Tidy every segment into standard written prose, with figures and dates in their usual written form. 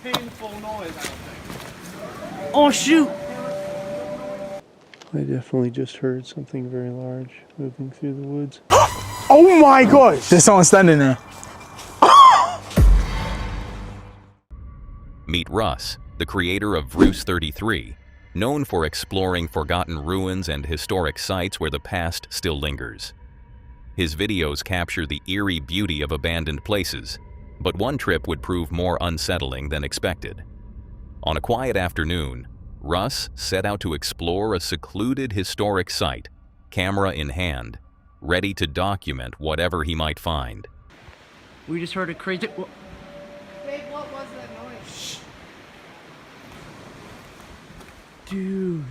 painful noise, I don't think. Oh shoot! I definitely just heard something very large moving through the woods. Oh my gosh! There's someone standing there. Meet Russ, the creator of Ruse 33, known for exploring forgotten ruins and historic sites where the past still lingers. His videos capture the eerie beauty of abandoned places, but one trip would prove more unsettling than expected. On a quiet afternoon, Russ set out to explore a secluded historic site, camera in hand, ready to document whatever he might find. We just heard a crazy... Babe, what was that noise? Dude.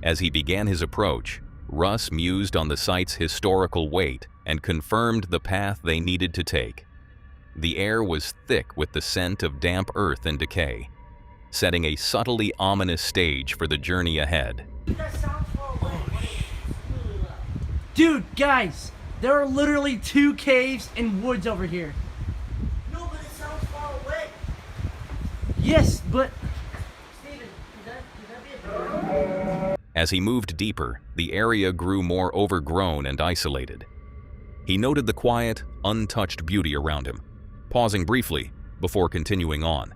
As he began his approach, Russ mused on the site's historical weight and confirmed the path they needed to take. The air was thick with the scent of damp earth and decay, setting a subtly ominous stage for the journey ahead. Dude, guys, there are literally 2 caves and woods over here. No, but it sounds far away. Yes, but... Steven, could that be a bird? As he moved deeper, the area grew more overgrown and isolated. He noted the quiet, untouched beauty around him, pausing briefly before continuing on,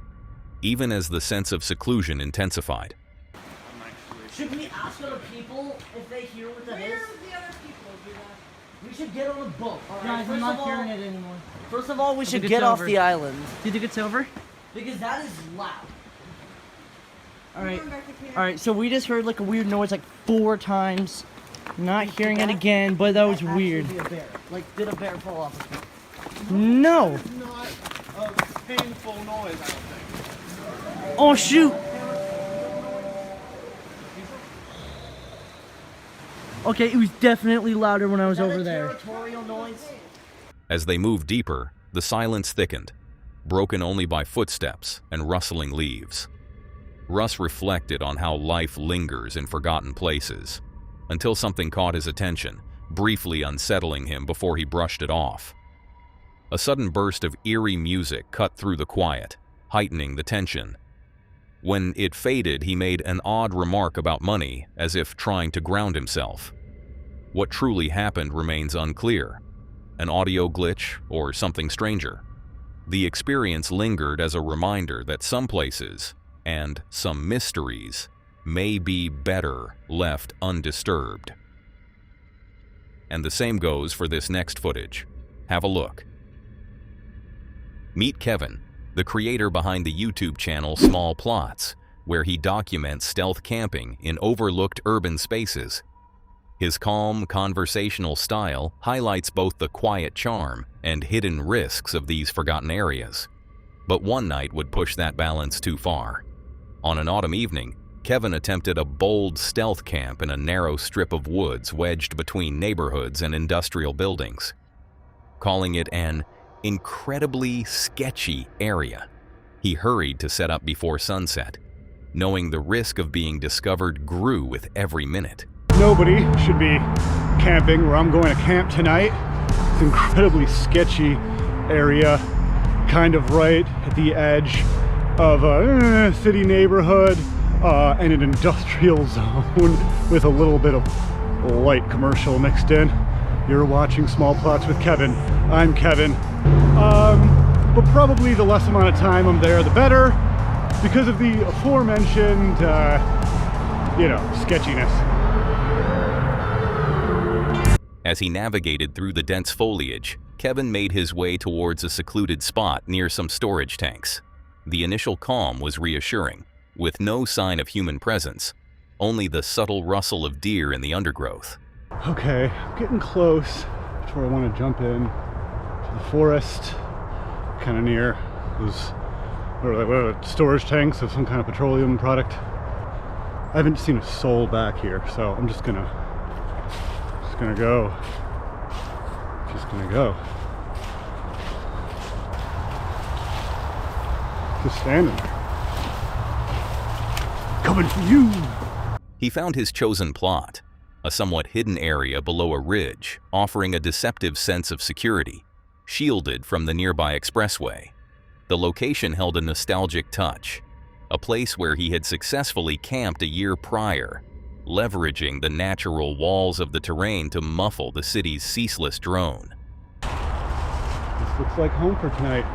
even as the sense of seclusion intensified. Should we ask other people if they hear what that is? Where are the other people, do that? We should get on a boat. All right, Guys, I'm not hearing it anymore. First of all, we should it's get off over. the island. Do you think it's over? Because that is loud. Alright. Alright, so we just heard like a weird noise like 4 times. Not hearing it again, but that was weird. Be a bear. Like, did a bear fall off a tree? No! It's not a painful noise, I don't think. Oh shoot! Okay, it was definitely louder when I was Is that over a there. territorial noise? As they moved deeper, the silence thickened, broken only by footsteps and rustling leaves. Russ reflected on how life lingers in forgotten places, until something caught his attention, briefly unsettling him before he brushed it off. A sudden burst of eerie music cut through the quiet, heightening the tension. When it faded, he made an odd remark about money, as if trying to ground himself. What truly happened remains unclear. An audio glitch or something stranger. The experience lingered as a reminder that some places, and some mysteries, may be better left undisturbed. And the same goes for this next footage. Have a look. Meet Kevin, the creator behind the YouTube channel Small Plots, where he documents stealth camping in overlooked urban spaces. His calm, conversational style highlights both the quiet charm and hidden risks of these forgotten areas. But one night would push that balance too far. On an autumn evening, Kevin attempted a bold stealth camp in a narrow strip of woods wedged between neighborhoods and industrial buildings. Calling it an incredibly sketchy area, he hurried to set up before sunset, knowing the risk of being discovered grew with every minute. Nobody should be camping where I'm going to camp tonight. It's an incredibly sketchy area, kind of right at the edge of a city neighborhood and an industrial zone with a little bit of light commercial mixed in. You're watching Small Plots with Kevin. I'm Kevin. But probably the less amount of time I'm there, the better, because of the aforementioned, sketchiness. As he navigated through the dense foliage, Kevin made his way towards a secluded spot near some storage tanks. The initial calm was reassuring, with no sign of human presence, only the subtle rustle of deer in the undergrowth. Okay, I'm getting close to where I want to jump in to the forest, kind of near those storage tanks of some kind of petroleum product. I haven't seen a soul back here, so I'm just gonna go. Just gonna go. Just standing there. Coming for you! He found his chosen plot, a somewhat hidden area below a ridge, offering a deceptive sense of security, shielded from the nearby expressway. The location held a nostalgic touch, a place where he had successfully camped a year prior, leveraging the natural walls of the terrain to muffle the city's ceaseless drone. This looks like home for tonight.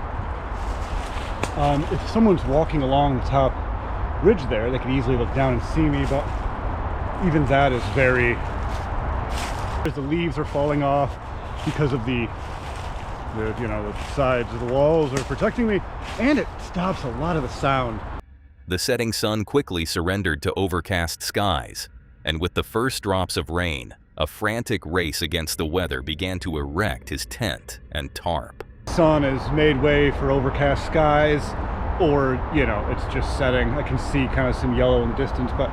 If someone's walking along the top ridge there, they could easily look down and see me, but even that is very... The leaves are falling off because of the sides of the walls are protecting me, and it stops a lot of the sound. The setting sun quickly surrendered to overcast skies, and with the first drops of rain, a frantic race against the weather began to erect his tent and tarp. Sun has made way for overcast skies, or, it's just setting. I can see kind of some yellow in the distance, but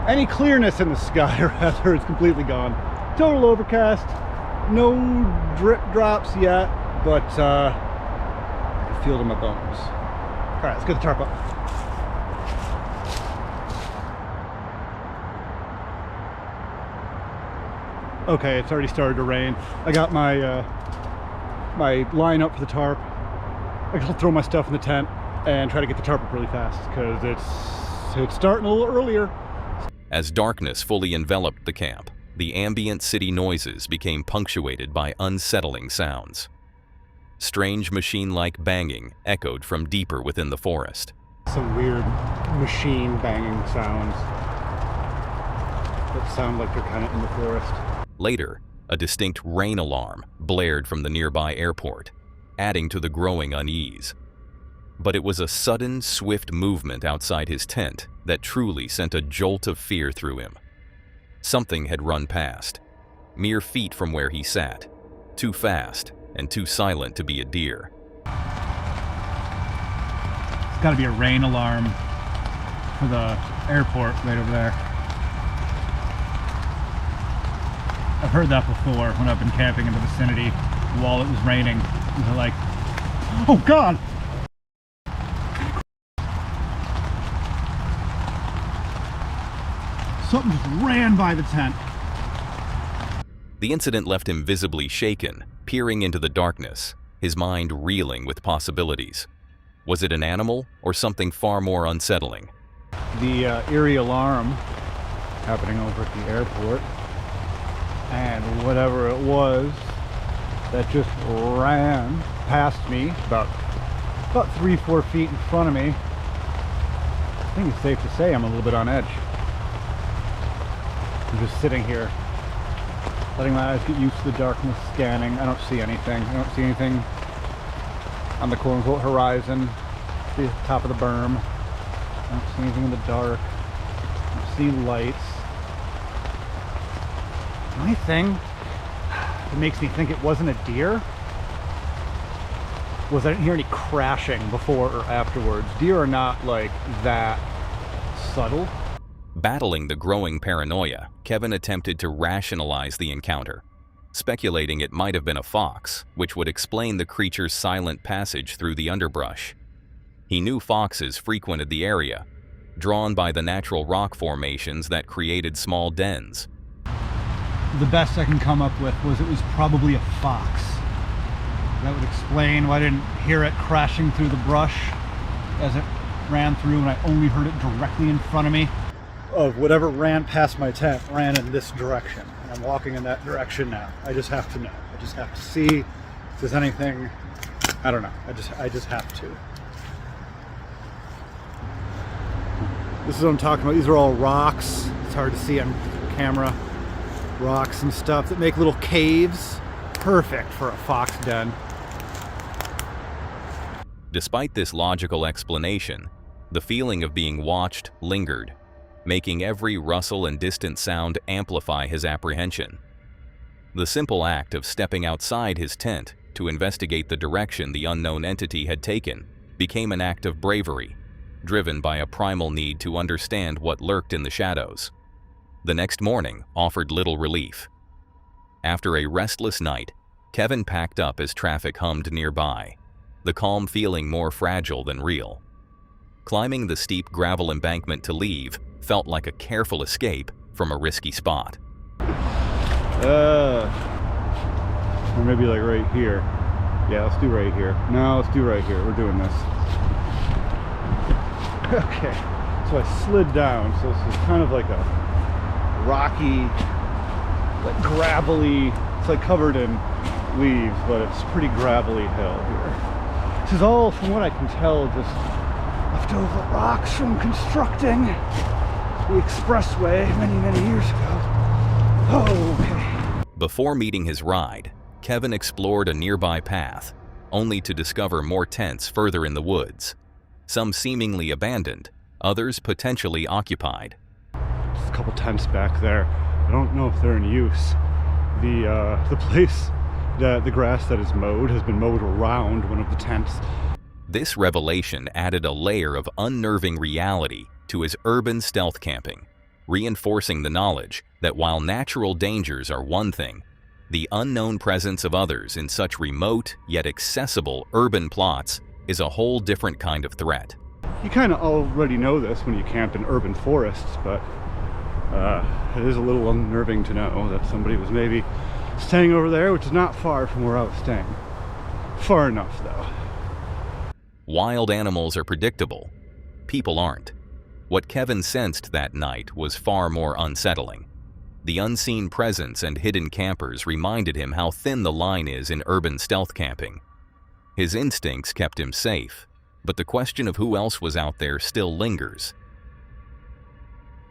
any clearness in the sky, rather, is completely gone. Total overcast, no drip drops yet, but I can feel it in my bones. All right, let's get the tarp up. Okay, it's already started to rain. I got my my line up for the tarp. I can throw my stuff in the tent and try to get the tarp up really fast because it's starting a little earlier. As darkness fully enveloped the camp, the ambient city noises became punctuated by unsettling sounds. Strange machine-like banging echoed from deeper within the forest. Some weird machine banging sounds that sound like they're kind of in the forest. Later, a distinct rain alarm blared from the nearby airport, adding to the growing unease. But it was a sudden, swift movement outside his tent that truly sent a jolt of fear through him. Something had run past, mere feet from where he sat, too fast and too silent to be a deer. It's got to be a rain alarm for the airport right over there. I've heard that before when I've been camping in the vicinity while it was raining. They're like, oh God! Something just ran by the tent. The incident left him visibly shaken, peering into the darkness, his mind reeling with possibilities. Was it an animal or something far more unsettling? The eerie alarm happening over at the airport, and whatever it was that just ran past me about 3-4 feet in front of me. I think it's safe to say I'm a little bit on edge. I'm just sitting here, letting my eyes get used to the darkness, scanning. I don't see anything. I don't see anything on the quote-unquote horizon, the top of the berm. I don't see anything in the dark. I don't see lights. The only thing that makes me think it wasn't a deer was I didn't hear any crashing before or afterwards. Deer are not like that subtle. Battling the growing paranoia, Kevin attempted to rationalize the encounter, speculating it might have been a fox, which would explain the creature's silent passage through the underbrush. He knew foxes frequented the area, drawn by the natural rock formations that created small dens. The best I can come up with was it was probably a fox. That would explain why I didn't hear it crashing through the brush as it ran through, and I only heard it directly in front of me. Of whatever ran past my tent ran in this direction. And I'm walking in that direction now. I just have to know. I just have to see if there's anything. I don't know. I just have to. This is what I'm talking about. These are all rocks. It's hard to see on camera. Rocks and stuff that make little caves. Perfect for a fox den. Despite this logical explanation, the feeling of being watched lingered, making every rustle and distant sound amplify his apprehension. The simple act of stepping outside his tent to investigate the direction the unknown entity had taken became an act of bravery, driven by a primal need to understand what lurked in the shadows. The next morning offered little relief. After a restless night, Kevin packed up as traffic hummed nearby, the calm feeling more fragile than real. Climbing the steep gravel embankment to leave felt like a careful escape from a risky spot. Or maybe like right here. Yeah, let's do right here. No, let's do right here. We're doing this. Okay, so I slid down. So this is kind of like a rocky, like gravelly, it's like covered in leaves, but it's a pretty gravelly hill here. This is all, from what I can tell, just leftover rocks from constructing the expressway many, many years ago. Oh, okay. Before meeting his ride, Kevin explored a nearby path, only to discover more tents further in the woods, some seemingly abandoned, others potentially occupied. Just a couple tents back there. I don't know if they're in use. The place, the grass that is mowed has been mowed around one of the tents. This revelation added a layer of unnerving reality to his urban stealth camping, reinforcing the knowledge that while natural dangers are one thing, the unknown presence of others in such remote yet accessible urban plots is a whole different kind of threat. You kind of already know this when you camp in urban forests, but it is a little unnerving to know that somebody was maybe staying over there, which is not far from where I was staying. Far enough, though. Wild animals are predictable. People aren't. What Kevin sensed that night was far more unsettling. The unseen presence and hidden campers reminded him how thin the line is in urban stealth camping. His instincts kept him safe, but the question of who else was out there still lingers.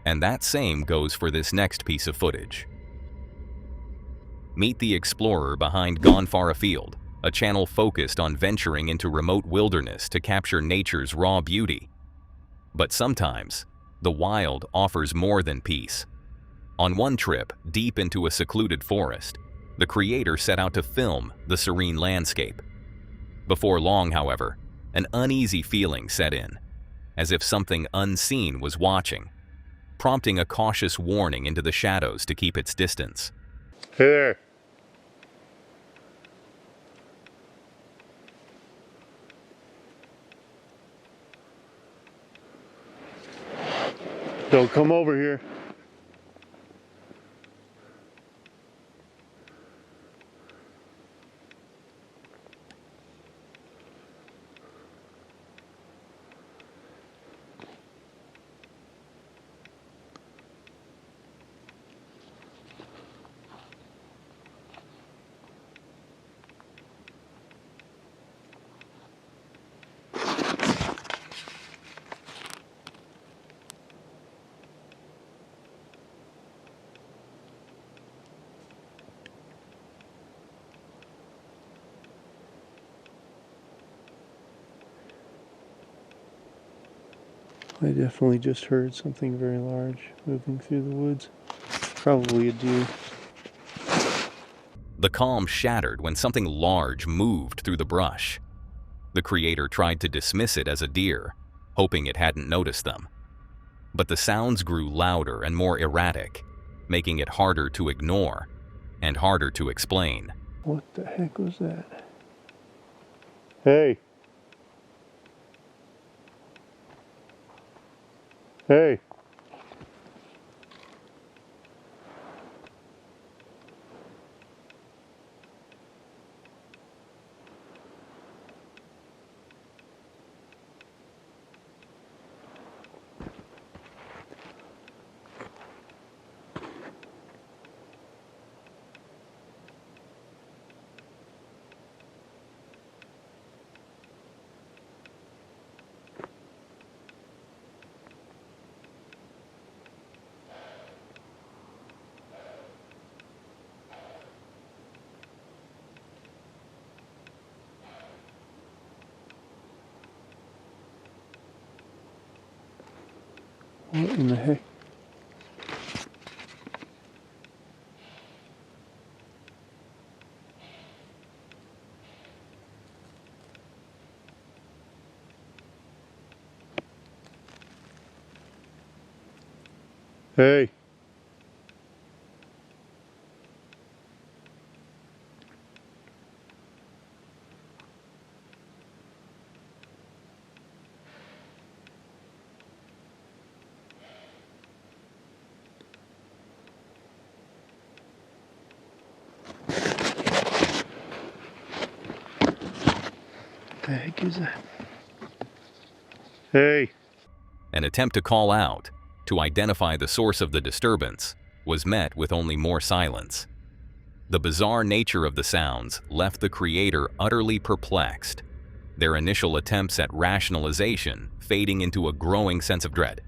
And that same goes for this next piece of footage. Meet the explorer behind Gone Far Afield, a channel focused on venturing into remote wilderness to capture nature's raw beauty. But sometimes, the wild offers more than peace. On one trip, deep into a secluded forest, the creator set out to film the serene landscape. Before long, however, an uneasy feeling set in, as if something unseen was watching, prompting a cautious warning into the shadows to keep its distance. Hey there. Don't come over here. I definitely just heard something very large moving through the woods. Probably a deer. The calm shattered when something large moved through the brush. The creator tried to dismiss it as a deer, hoping it hadn't noticed them. But the sounds grew louder and more erratic, making it harder to ignore and harder to explain. What the heck was that? Hey. Hey. What in the heck? Hey. What the heck is that? Hey. An attempt to call out, to identify the source of the disturbance, was met with only more silence. The bizarre nature of the sounds left the creator utterly perplexed, their initial attempts at rationalization fading into a growing sense of dread.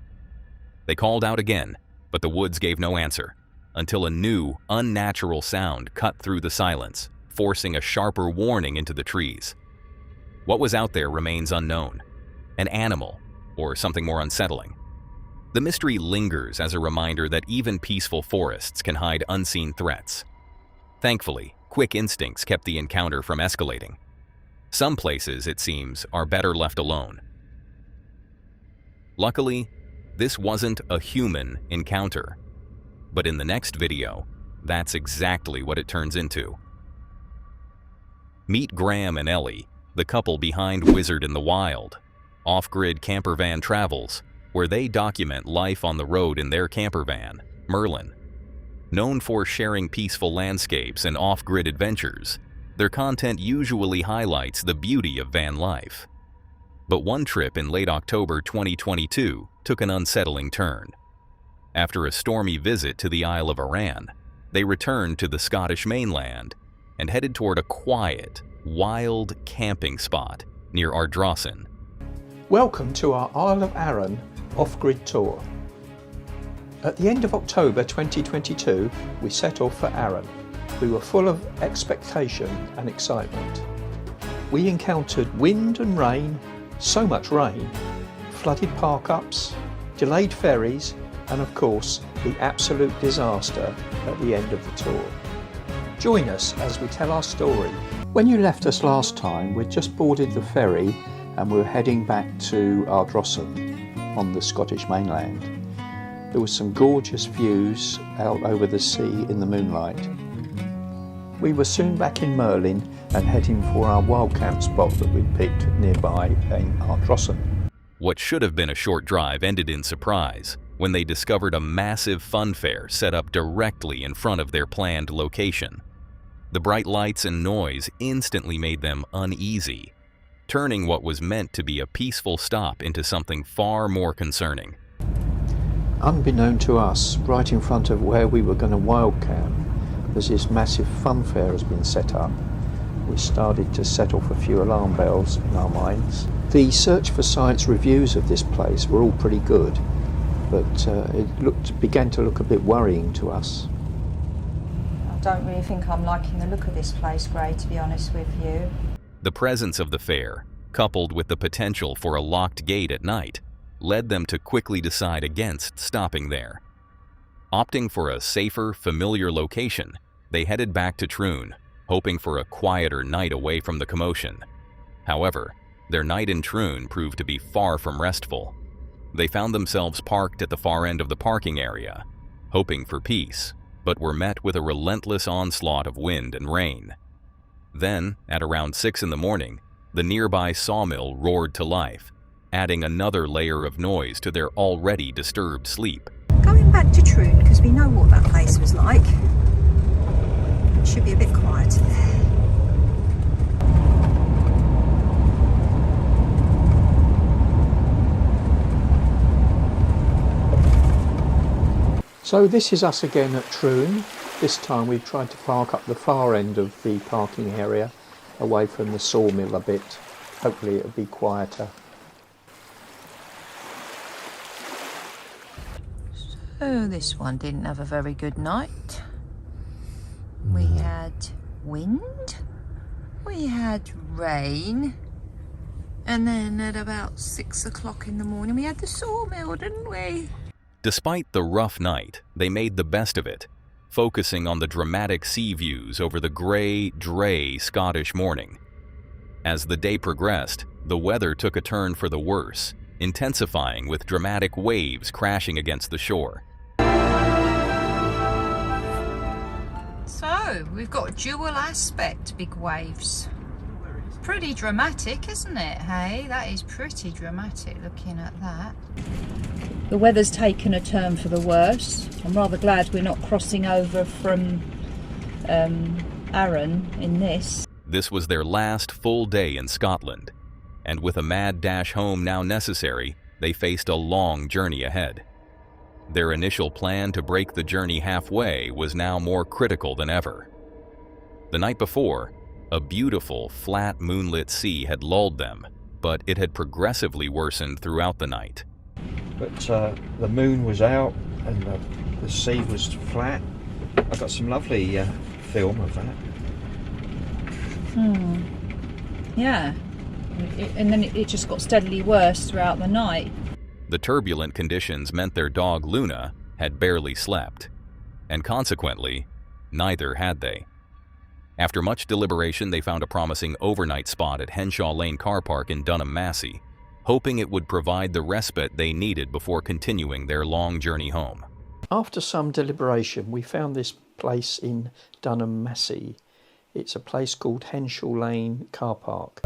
They called out again, but the woods gave no answer, until a new, unnatural sound cut through the silence, forcing a sharper warning into the trees. What was out there remains unknown. An animal, or something more unsettling. The mystery lingers as a reminder that even peaceful forests can hide unseen threats. Thankfully, quick instincts kept the encounter from escalating. Some places, it seems, are better left alone. Luckily, this wasn't a human encounter. But in the next video, that's exactly what it turns into. Meet Graham and Ellie, the couple behind Wizard in the Wild, off-grid camper van travels, where they document life on the road in their camper van, Merlin. Known for sharing peaceful landscapes and off-grid adventures, their content usually highlights the beauty of van life. But one trip in late October 2022 took an unsettling turn. After a stormy visit to the Isle of Arran, they returned to the Scottish mainland and headed toward a quiet, wild camping spot near Ardrossan. Welcome to our Isle of Arran off-grid tour. At the end of October 2022, we set off for Arran. We were full of expectation and excitement. We encountered wind and rain, so much rain, flooded park-ups, delayed ferries, and of course, the absolute disaster at the end of the tour. Join us as we tell our story. When you left us last time, we'd just boarded the ferry and we were heading back to Ardrossan on the Scottish mainland. There were some gorgeous views out over the sea in the moonlight. We were soon back in Merlin and heading for our wild camp spot that we'd picked nearby in Ardrossan. What should have been a short drive ended in surprise when they discovered a massive fun fair set up directly in front of their planned location. The bright lights and noise instantly made them uneasy, turning what was meant to be a peaceful stop into something far more concerning. Unbeknown to us, right in front of where we were going to wild camp, as this massive fun fair has been set up, we started to set off a few alarm bells in our minds. The Search for Science reviews of this place were all pretty good, but it began to look a bit worrying to us. I don't really think I'm liking the look of this place, Gray, to be honest with you. The presence of the fair, coupled with the potential for a locked gate at night, led them to quickly decide against stopping there. Opting for a safer, familiar location, they headed back to Troon, hoping for a quieter night away from the commotion. However, their night in Troon proved to be far from restful. They found themselves parked at the far end of the parking area, hoping for peace, but were met with a relentless onslaught of wind and rain. Then, at around 6 in the morning, the nearby sawmill roared to life, adding another layer of noise to their already disturbed sleep. Going back to Troon, because we know what that place was like. It should be a bit quieter there. So this is us again at Troon. This time we've tried to park up the far end of the parking area, away from the sawmill a bit. Hopefully it'll be quieter. So this one didn't have a very good night. We had wind, we had rain, and then at about 6 o'clock in the morning we had the sawmill, didn't we? Despite the rough night, they made the best of it, focusing on the dramatic sea views over the grey, drey Scottish morning. As the day progressed, the weather took a turn for the worse, intensifying with dramatic waves crashing against the shore. So, we've got a dual aspect, big waves. Pretty dramatic, isn't it, hey? That is pretty dramatic, looking at that. The weather's taken a turn for the worse. I'm rather glad we're not crossing over from Arran in this. This was their last full day in Scotland. and with a mad dash home now necessary, they faced a long journey ahead. Their initial plan to break the journey halfway was now more critical than ever. The night before, a beautiful, flat, moonlit sea had lulled them, but it had progressively worsened throughout the night. But the moon was out and the sea was flat. I got some lovely film of that. Yeah. And then it just got steadily worse throughout the night. The turbulent conditions meant their dog Luna had barely slept, and consequently, neither had they. After much deliberation, they found a promising overnight spot at Henshaw Lane Car Park in Dunham, Massey, hoping it would provide the respite they needed before continuing their long journey home. After some deliberation, we found this place in Dunham, Massey. It's a place called Henshaw Lane Car Park.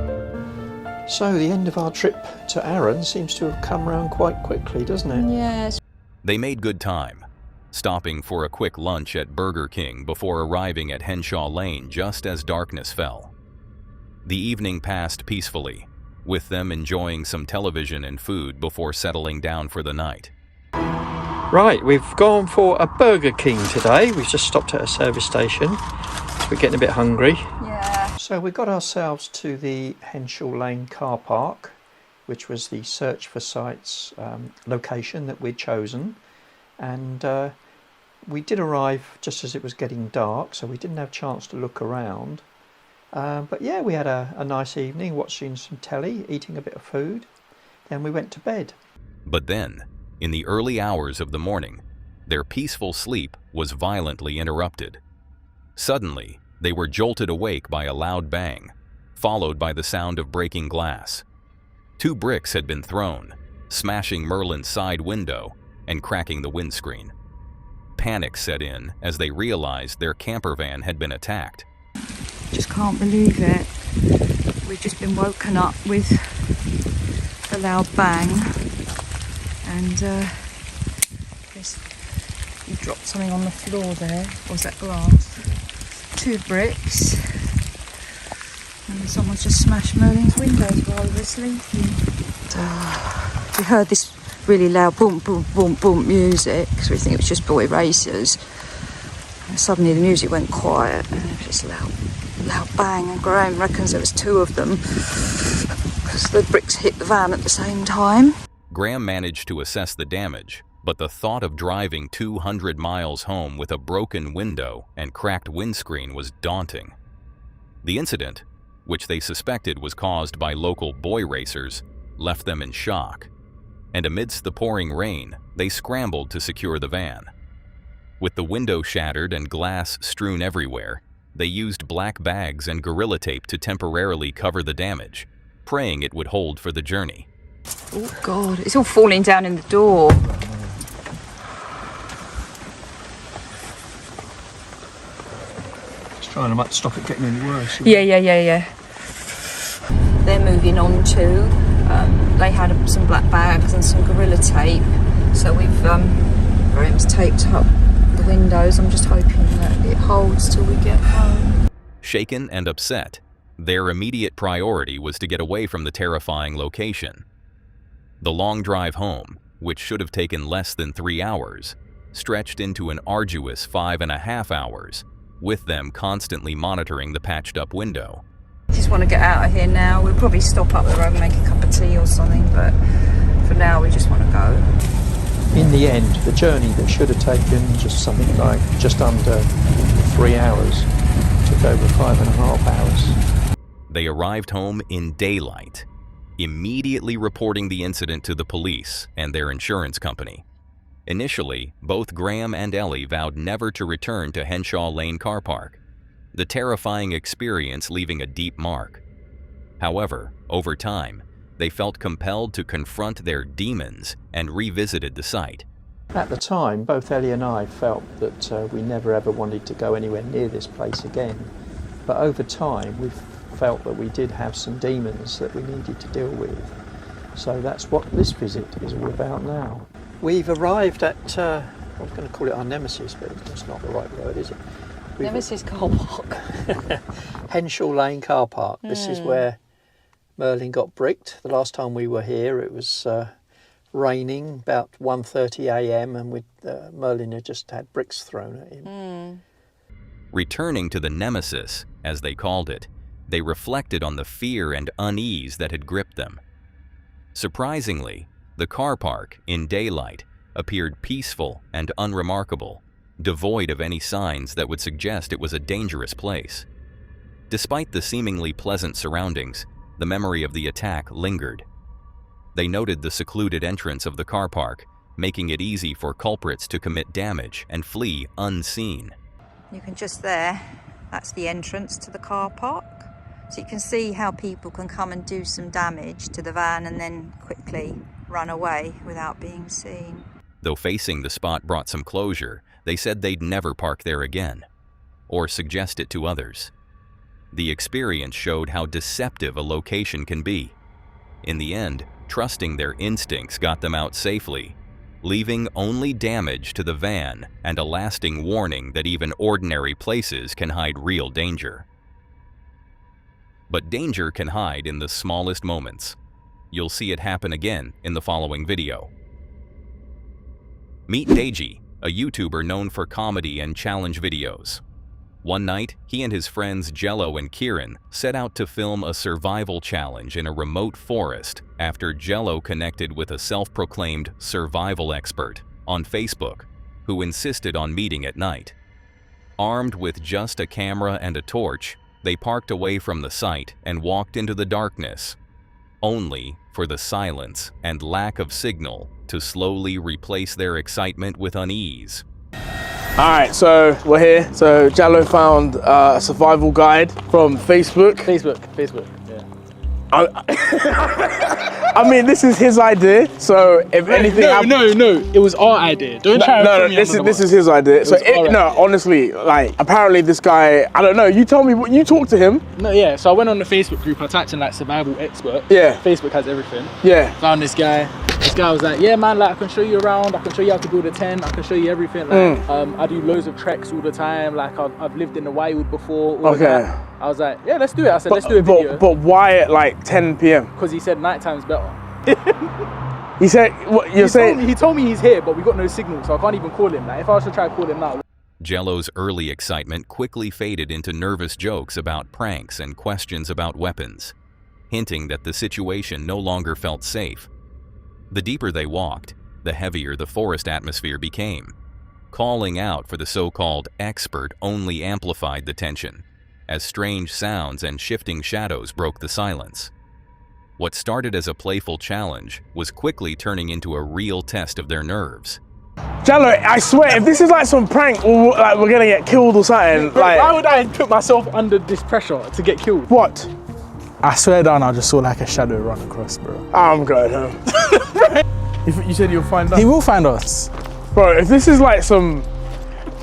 So the end of our trip to Arran seems to have come round quite quickly, doesn't it? Yes. They made good time, stopping for a quick lunch at Burger King before arriving at Henshaw Lane just as darkness fell. The evening passed peacefully, with them enjoying some television and food before settling down for the night. Right, we've gone for a Burger King today. We've just stopped at a service station. We're getting a bit hungry. Yeah. So we got ourselves to the Henshaw Lane Car Park, which was the search for sites location that we'd chosen. And we did arrive just as it was getting dark, so we didn't have a chance to look around. But yeah, we had a nice evening, watching some telly, eating a bit of food. Then we went to bed. But then, in the early hours of the morning, their peaceful sleep was violently interrupted. Suddenly, they were jolted awake by a loud bang, followed by the sound of breaking glass. 2 bricks had been thrown, smashing Merlin's side window and cracking the windscreen. Panic set in as they realized their camper van had been attacked. Just can't believe it. We've just been woken up with a loud bang. And you dropped something on the floor there. Or was that glass? 2 bricks. And someone's just smashed Merlin's windows while we were sleeping. We heard this really loud boom, boom, boom, boom music, because we think it was just boy racers. And suddenly the music went quiet and it was just loud bang. And Graham reckons there was 2 of them because the bricks hit the van at the same time. Graham managed to assess the damage, but the thought of driving 200 miles home with a broken window and cracked windscreen was daunting. The incident, which they suspected was caused by local boy racers, left them in shock. And amidst the pouring rain, they scrambled to secure the van. With the window shattered and glass strewn everywhere, they used black bags and gorilla tape to temporarily cover the damage, praying it would hold for the journey. Oh God, it's all falling down in the door. Just trying to stop it getting any worse. Yeah. They're moving on to, they had some black bags and some gorilla tape. So we've, Graham's taped up the windows. I'm just hoping that it holds till we get home. Shaken and upset, their immediate priority was to get away from the terrifying location. The long drive home, which should have taken less than 3 hours, stretched into an arduous 5.5 hours, with them constantly monitoring the patched-up window. Just want to get out of here now. We'll probably stop up the road and make a cup of tea or something, but for now we just want to go. In the end, the journey that should have taken just under 3 hours took over 5.5 hours. They arrived home in daylight, immediately reporting the incident to the police and their insurance company. Initially, both Graham and Ellie vowed never to return to Henshaw Lane Car Park, the terrifying experience leaving a deep mark. However, over time, they felt compelled to confront their demons and revisited the site. At the time, both Ellie and I felt that we never ever wanted to go anywhere near this place again. But over time, we felt that we did have some demons that we needed to deal with. So that's what this visit is all about now. We've arrived at, I was going to call it our nemesis, but that's not the right word, is it? Nemesis Car Park. Henshaw Lane Car Park. This is where Merlin got bricked. The last time we were here, it was raining about 1:30 a.m. and Merlin had just had bricks thrown at him. Returning to the nemesis, as they called it, they reflected on the fear and unease that had gripped them. Surprisingly, the car park, in daylight, appeared peaceful and unremarkable, devoid of any signs that would suggest it was a dangerous place. Despite the seemingly pleasant surroundings, the memory of the attack lingered. They noted the secluded entrance of the car park, making it easy for culprits to commit damage and flee unseen. You can just that's the entrance to the car park. So you can see how people can come and do some damage to the van and then quickly run away without being seen. Though facing the spot brought some closure, they said they'd never park there again, or suggest it to others. The experience showed how deceptive a location can be. In the end, trusting their instincts got them out safely, leaving only damage to the van and a lasting warning that even ordinary places can hide real danger. But danger can hide in the smallest moments. You'll see it happen again in the following video. Meet Deji, a YouTuber known for comedy and challenge videos. One night, he and his friends Jello and Kieran set out to film a survival challenge in a remote forest after Jello connected with a self-proclaimed survival expert on Facebook who insisted on meeting at night. Armed with just a camera and a torch, they parked away from the site and walked into the darkness, only for the silence and lack of signal to slowly replace their excitement with unease. Alright, so we're here. So Jallo found a survival guide from Facebook. Facebook, yeah. I mean, this is his idea, so if anything happens... No, it was our idea. Don't try to this is his idea. So honestly, like, apparently this guy, I don't know, you tell me what, you talk to him. No, yeah, so I went on the Facebook group, I typed in like survival expert. Yeah. Facebook has everything. Yeah. Found this guy. This guy was like, yeah man, like I can show you around, I can show you how to build a tent, I can show you everything. Like, I do loads of treks all the time, like I've lived in the wild before. Okay. I was like, yeah, let's do it. I said, let's do a video. But why at like 10 p.m? Because he said nighttime's better. He said, what you're saying? He told me he's here, but we got no signal, so I can't even call him. Like, if I was to try to call him now. Jello's early excitement quickly faded into nervous jokes about pranks and questions about weapons, hinting that the situation no longer felt safe. The deeper they walked, the heavier the forest atmosphere became. Calling out for the so-called expert only amplified the tension, as strange sounds and shifting shadows broke the silence. What started as a playful challenge was quickly turning into a real test of their nerves. Jallo, I swear, if this is like some prank, or like we're gonna get killed or something, Bro, like... Why would I put myself under this pressure to get killed? What? I swear down, I just saw like a shadow run across, bro. I'm going home. You said you'll find out? He will find us. Bro, if this is like some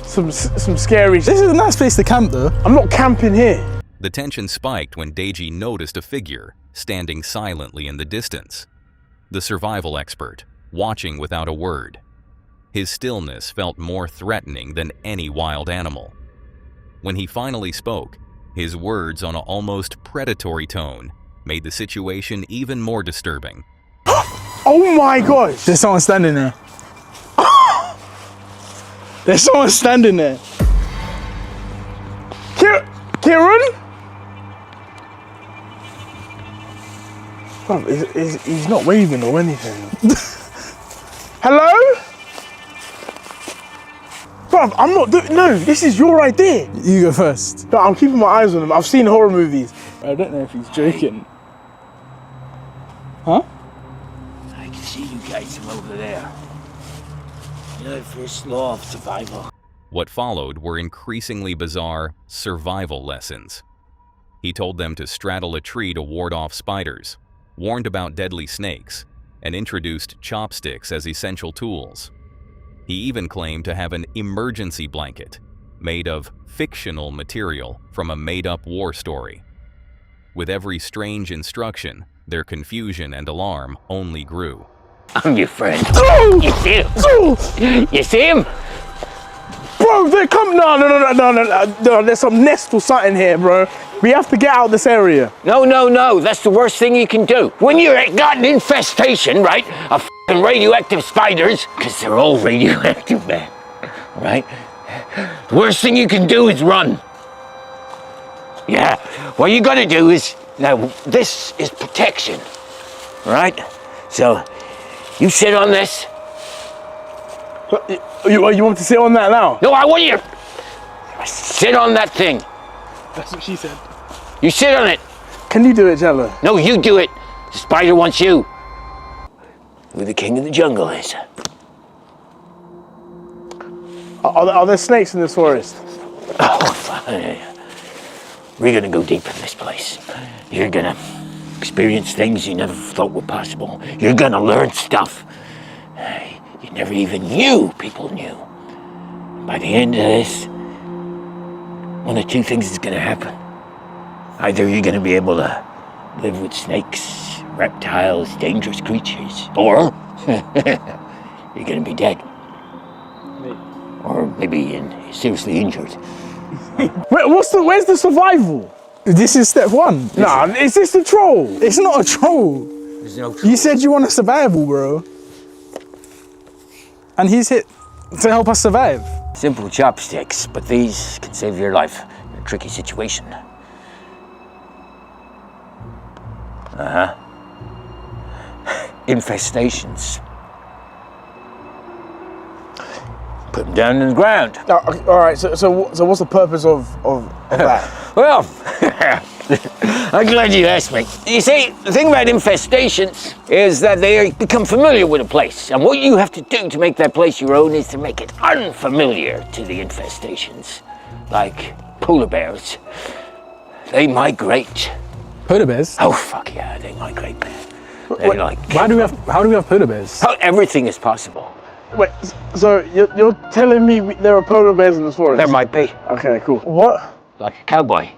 scary... This is a nice place to camp though. I'm not camping here. The tension spiked when Deji noticed a figure standing silently in the distance. The survival expert, watching without a word. His stillness felt more threatening than any wild animal. When he finally spoke, his words on an almost predatory tone made the situation even more disturbing. Oh my gosh! There's someone standing there. There's someone standing there. Kieran? Bro, he's not waving or anything. Hello? Bro, I'm not doing... No, this is your idea. You go first. No, I'm keeping my eyes on him. I've seen horror movies. I don't know if he's joking. Huh? I can see you guys from over there. You're the first law of survival. What followed were increasingly bizarre survival lessons. He told them to straddle a tree to ward off spiders, warned about deadly snakes, and introduced chopsticks as essential tools. He even claimed to have an emergency blanket made of fictional material from a made-up war story. With every strange instruction, their confusion and alarm only grew. I'm your friend. Oh! You see him? You see him? Bro, they come... No, there's some nest or something here, bro. We have to get out of this area. No. That's the worst thing you can do. When you've got an infestation, right, of f***ing radioactive spiders, because they're all radioactive, man, right? The worst thing you can do is run. Yeah, what you gotta do is, now this is protection, right? So, you sit on this. You want to sit on that now? No, I want you to sit on that thing. That's what she said. You sit on it. Can you do it, Jello? No, you do it. The spider wants you. Who the king of the jungle is. Are there snakes in this forest? Oh, fine. We're gonna go deep in this place. You're gonna experience things you never thought were possible. You're gonna learn stuff you never even knew people knew. By the end of this, one of two things is gonna happen. Either you're gonna be able to live with snakes, reptiles, dangerous creatures, or you're gonna be dead. Or maybe seriously injured. Where's the survival? This is step one. Nah, is this the troll? It's not a troll. There's no troll. You said you want a survival, bro. And he's hit to help us survive. Simple chopsticks, but these can save your life in a tricky situation. Infestations. Put them down in the ground. All right. So what's the purpose of that? Well, I'm glad you asked me. You see, the thing about infestations is that they become familiar with a place. And what you have to do to make that place your own is to make it unfamiliar to the infestations. Like polar bears. They migrate. Polar bears? Oh, fuck yeah, they migrate, man. How do we have polar bears? Everything is possible. Wait, so you're telling me there are polar bears in this forest? There might be. Okay, cool. What? Like a cowboy.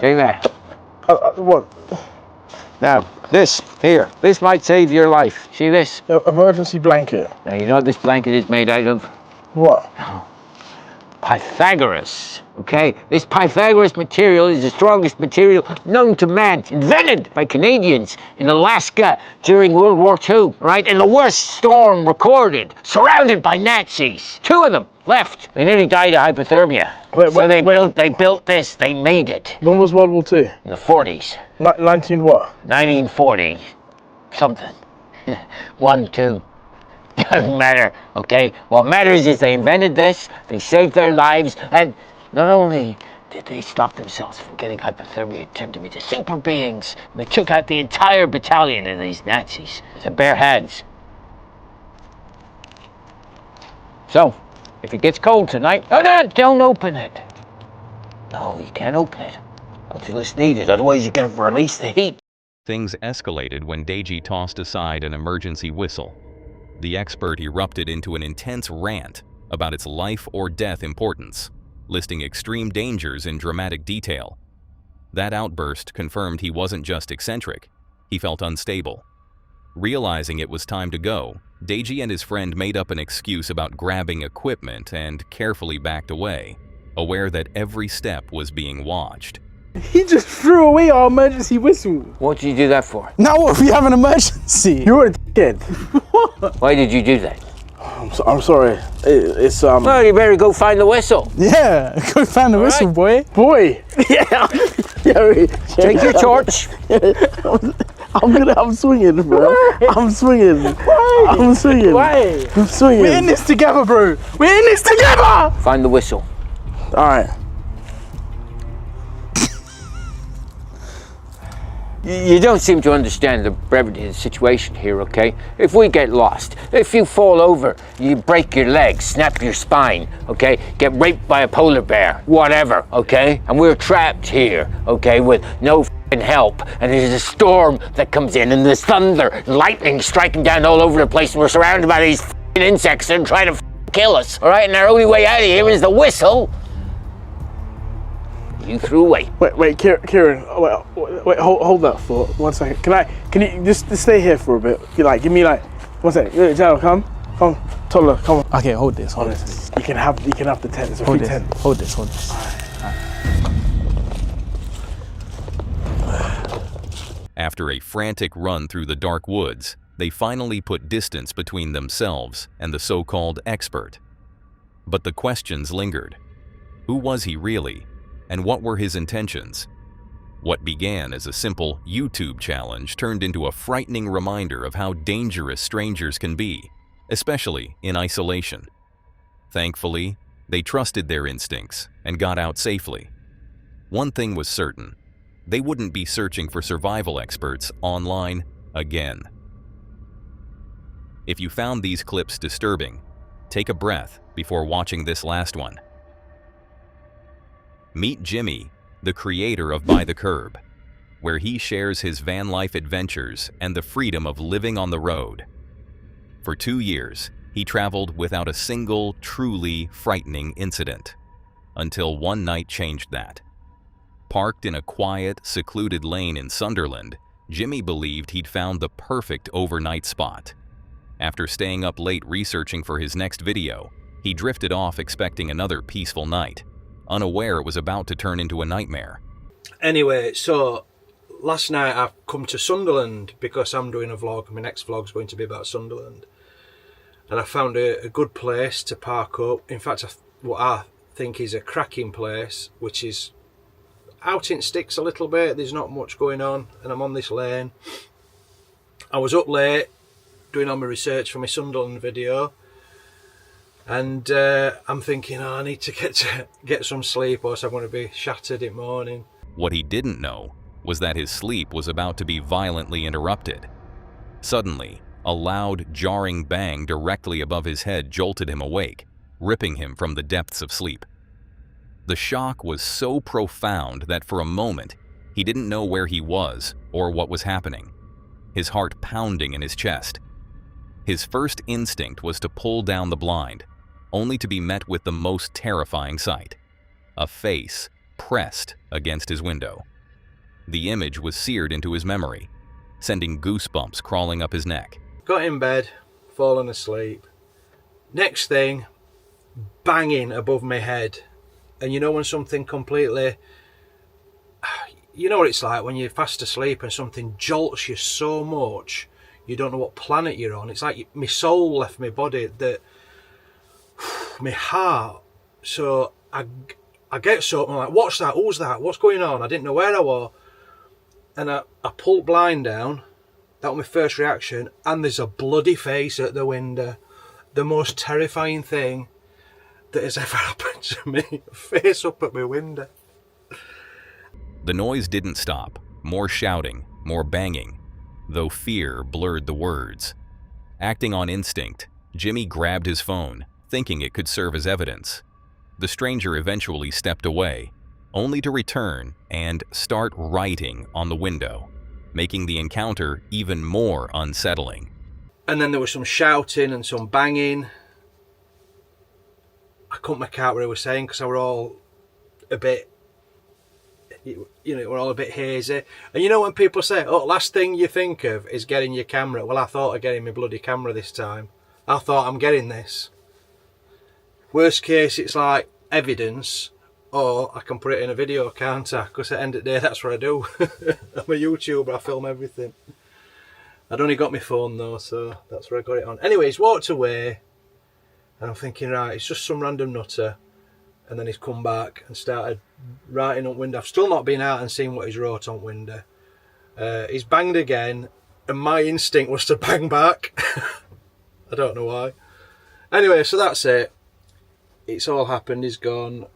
See that? What? Now, this might save your life. See this? Emergency blanket. Now, you know what this blanket is made out of? What? Pythagoras. Okay? This Pythagoras material is the strongest material known to man, invented by Canadians in Alaska during World War II, right? In the worst storm recorded, surrounded by Nazis. 2 of them left. They nearly died of hypothermia. They built this, they made it. When was World War II? In the 40s. 19 what? 1940. Something. 1, 2. Doesn't matter, okay? What matters is they invented this, they saved their lives, and not only did they stop themselves from getting hypothermia and turned them into super beings, they took out the entire battalion of these Nazis with bare hands. So, if it gets cold tonight, don't open it. No, you can't open it until it's needed, otherwise you're going to release the heat. Things escalated when Deji tossed aside an emergency whistle. The expert erupted into an intense rant about its life or death importance, listing extreme dangers in dramatic detail. That outburst confirmed he wasn't just eccentric, he felt unstable. Realizing it was time to go, Deji and his friend made up an excuse about grabbing equipment and carefully backed away, aware that every step was being watched. He just threw away our emergency whistle. What did you do that for? Now what if we have an emergency? You're a dickhead. Why did you do that? I'm sorry. It's Well, you better go find the whistle. Yeah, go find the whistle, boy. Boy. Yeah. Take your torch. I'm swinging, bro. I'm swinging. Why? I'm swinging. Why? I'm swinging. We're in this together, bro. We're in this together. Find the whistle. All right. You don't seem to understand the brevity of the situation here, okay? If we get lost, if you fall over, you break your leg, snap your spine, okay? Get raped by a polar bear, whatever, okay? And we're trapped here, okay, with no f***ing help. And there's a storm that comes in, and there's thunder, and lightning striking down all over the place, and we're surrounded by these f***ing insects that are trying to f***ing kill us, all right? And our only way out of here is the whistle. You threw away. Wait, Kieran. Wait, hold that thought. 1 second. Can you just stay here for a bit? Give me 1 second. Jello, come, Toddler, come on. Okay, hold this. You can have the tent. It's a free tent. Hold this. All right. After a frantic run through the dark woods, they finally put distance between themselves and the so-called expert. But the questions lingered. Who was he really, and what were his intentions? What began as a simple YouTube challenge turned into a frightening reminder of how dangerous strangers can be, especially in isolation. Thankfully, they trusted their instincts and got out safely. One thing was certain: they wouldn't be searching for survival experts online again. If you found these clips disturbing, take a breath before watching this last one. Meet Jimmy, the creator of By the Curb, where he shares his van life adventures and the freedom of living on the road. For 2 years, he traveled without a single truly frightening incident, until one night changed that. Parked in a quiet, secluded lane in Sunderland, Jimmy believed he'd found the perfect overnight spot. After staying up late researching for his next video, he drifted off expecting another peaceful night, unaware it was about to turn into a nightmare. Anyway, so last night I've come to Sunderland because I'm doing a vlog. My next vlog's going to be about Sunderland. And I found a good place to park up. In fact, what I think is a cracking place, which is out in sticks a little bit. There's not much going on, and I'm on this lane. I was up late doing all my research for my Sunderland video, and I'm thinking, I need to get some sleep, or else I'm going to be shattered in the morning. What he didn't know was that his sleep was about to be violently interrupted. Suddenly, a loud, jarring bang directly above his head jolted him awake, ripping him from the depths of sleep. The shock was so profound that for a moment, he didn't know where he was or what was happening, his heart pounding in his chest. His first instinct was to pull down the blind, only to be met with the most terrifying sight: a face pressed against his window. The image was seared into his memory, sending goosebumps crawling up his neck. Got in bed, fallen asleep. Next thing, banging above my head. And you know when something completely... You know what it's like when you're fast asleep and something jolts you so much, you don't know what planet you're on. It's like my soul left my body, my heart. So I get up and I'm like, what's that? Who's that? What's going on? I didn't know where I was. And I pulled blind down. That was my first reaction. And there's a bloody face at the window. The most terrifying thing that has ever happened to me. Face up at my window. The noise didn't stop. More shouting, more banging, though fear blurred the words. Acting on instinct, Jimmy grabbed his phone, thinking it could serve as evidence. The stranger eventually stepped away, only to return and start writing on the window, making the encounter even more unsettling. And then there was some shouting and some banging. I couldn't make out what he was saying because I were all a bit, we're all a bit hazy. And you know when people say, oh, last thing you think of is getting your camera. Well, I thought of getting my bloody camera this time. I thought, I'm getting this. Worst case, it's like evidence, or I can put it in a video, can't I? Because at the end of the day, that's what I do. I'm a YouTuber, I film everything. I'd only got my phone though, so that's where I got it on. Anyway, he's walked away, and I'm thinking, right, it's just some random nutter. And then he's come back and started writing on window. I've still not been out and seen what he's wrote on window. He's banged again, and my instinct was to bang back. I don't know why. Anyway, so that's it. It's all happened, he's gone.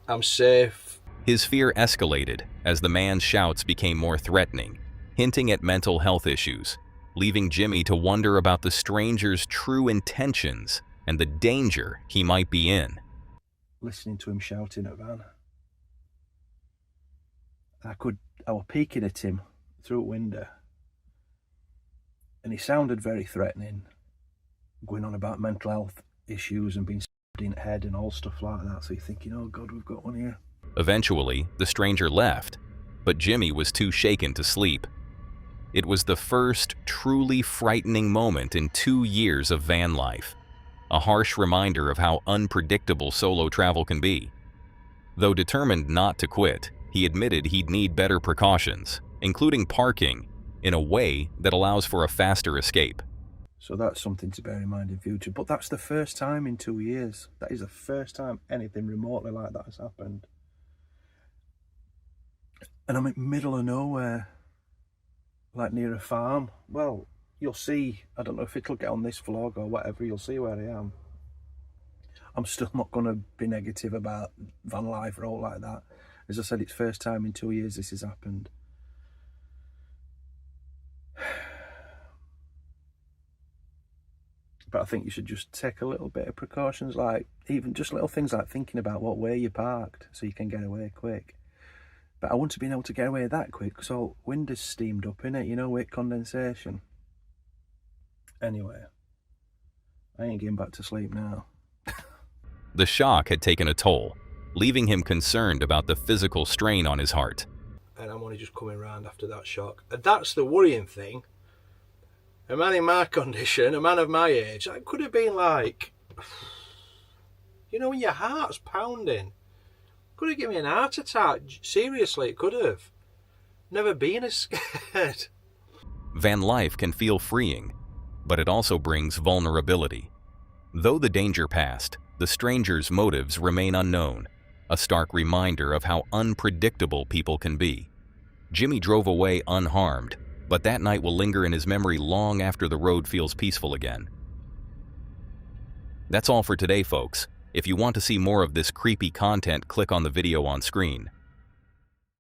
I'm safe. His fear escalated as the man's shouts became more threatening, hinting at mental health issues, leaving Jimmy to wonder about the stranger's true intentions and the danger he might be in. Listening to him shouting at Van. I was peeking at him through a window, and he sounded very threatening, going on about mental health issues and being in the head and all stuff like that. So you're thinking, oh God, we've got one here. Eventually, the stranger left, but Jimmy was too shaken to sleep. It was the first truly frightening moment in 2 years of van life, a harsh reminder of how unpredictable solo travel can be. Though determined not to quit, he admitted he'd need better precautions, including parking in a way that allows for a faster escape. So that's something to bear in mind in future. But that's the first time in 2 years. That is the first time anything remotely like that has happened. And I'm in the middle of nowhere, like near a farm. Well, you'll see, I don't know if it'll get on this vlog or whatever, you'll see where I am. I'm still not going to be negative about van life or all like that. As I said, it's first time in 2 years this has happened. But I think you should just take a little bit of precautions, like even just little things like thinking about what way you parked so you can get away quick. But I wouldn't have been able to get away that quick because all wind is steamed up in it, you know, with condensation. Anyway, I ain't getting back to sleep now. The shock had taken a toll, leaving him concerned about the physical strain on his heart. And I'm only just coming around after that shock. And that's the worrying thing. A man in my condition, a man of my age, that could have been like, you know, when your heart's pounding. Could have given me an heart attack. Seriously, it could have. Never been as scared. Van life can feel freeing, but it also brings vulnerability. Though the danger passed, the stranger's motives remain unknown, a stark reminder of how unpredictable people can be. Jimmy drove away unharmed, but that night will linger in his memory long after the road feels peaceful again. That's all for today, folks. If you want to see more of this creepy content, click on the video on screen.